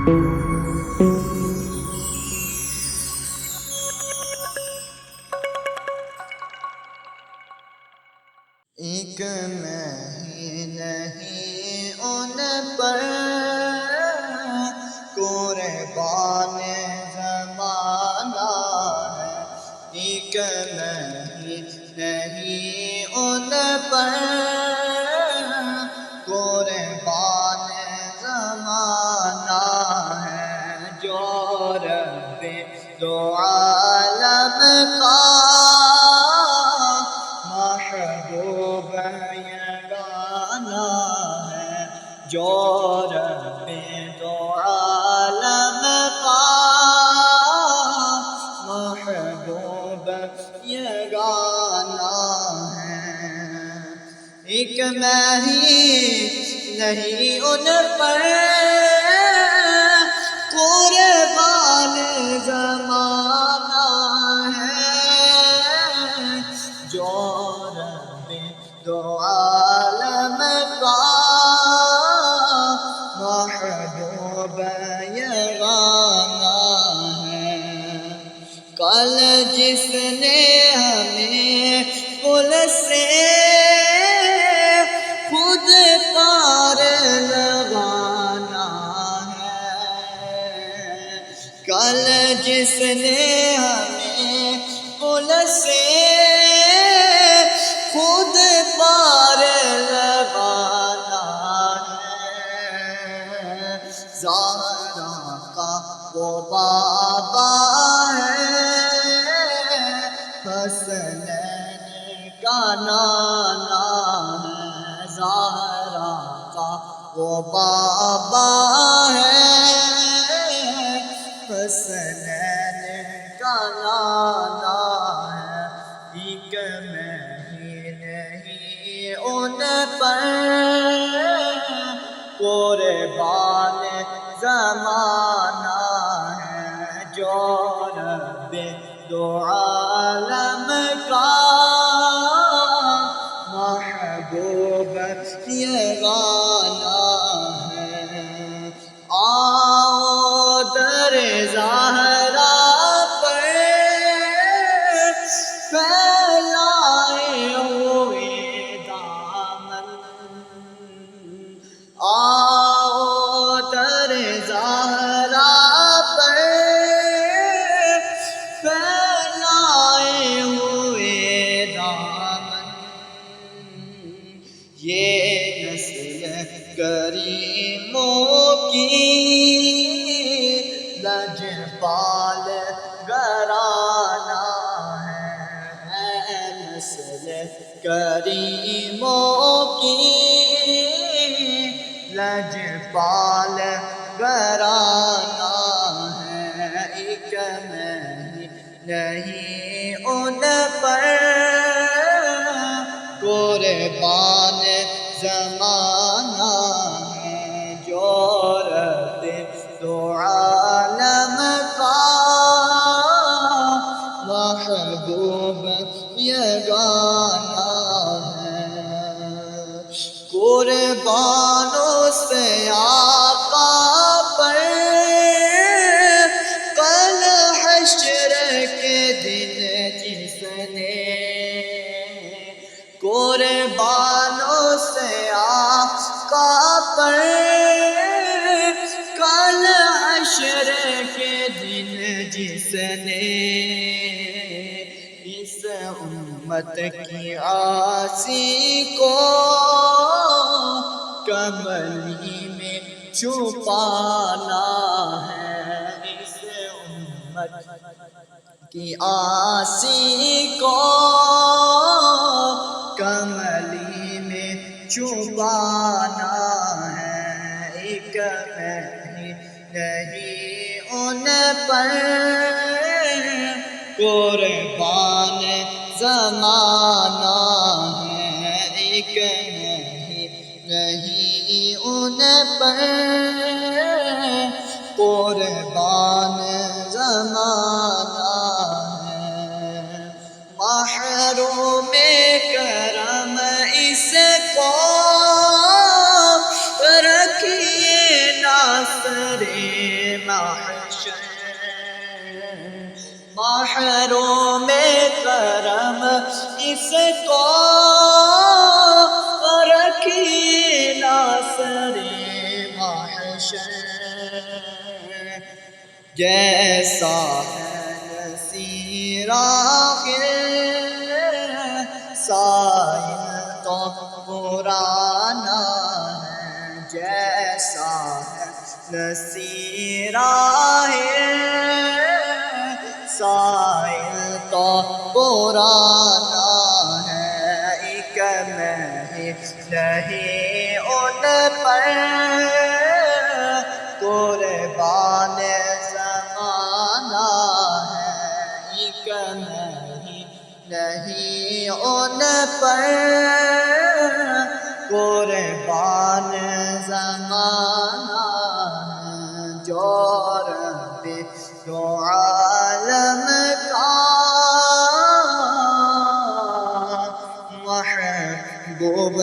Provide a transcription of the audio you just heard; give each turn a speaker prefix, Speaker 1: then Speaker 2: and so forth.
Speaker 1: ایک میں ہی نہیں ان پر قربان زمانہ ہے، ایک میں نہیں ان پر قربان زمانہ ہے، جو رب دو عالم کا محبوب یگانہ ہے، جو رب دو عالم کا محبوب یگانہ ہے، ایک میں ہی نہیں ان پر قربان زمانہ ہے، جو رب دو عالم کا محبوب یگانہ ہے، کل جس نے ہمیں پل سے خود پار لگانا ہے، کل جس نے ہمیں پل سے خود پار لگانا ہے، زہرا کا وہ بابا ہے، حسنین کا نانا ہے، زہرا کا وہ بابا ہے، حسنین کا نانا ہے، ایک میں ہی نہیں ان پر قربان زمانہ ہے، جو رب دو عالم کا محبوب یگانہ ہے، آؤ در زہرا پر پھیلائے ہوئے دامن، آؤ در زہرا پر پھیلائے ہوئے دامن، یہ نسل کریموں کی لجپال گھرانہ ہے، نسل کریموں کی لجپال گھرانہ ہے، ایک میں نہیں ان پر قربان زمانہ ہے، جو رب دو عالم کا محبوب یگانہ ہے، قربانوں سے آقا پر کل حشر کے دن جس نے، قربانوں سے آقا پر کل حشر کے دن جس نے، اس امت کی عاصی کو کملی میں چھپانا ہے، اس امت کی عاصی کو کملی میں چھپانا ہے، ایک میں نہیں ان پر قربان زمانہ ہے، ایک نہیں ان پر قربان زمانہ ہے، محروم کرم اس کو رکھیے ناصر محروم کرم اس کو رکھیے ناصر محشر جیسا ہے نصیر آخر سائل تو پرانا ہے جیسا ہے نصیر آخر سائل تو پرانا ہے ایک نہیں ان پر قربان زمانہ ہے ایک نہیں ان پر قربان زمانہ ہے جو رب دو عالم کا محبوب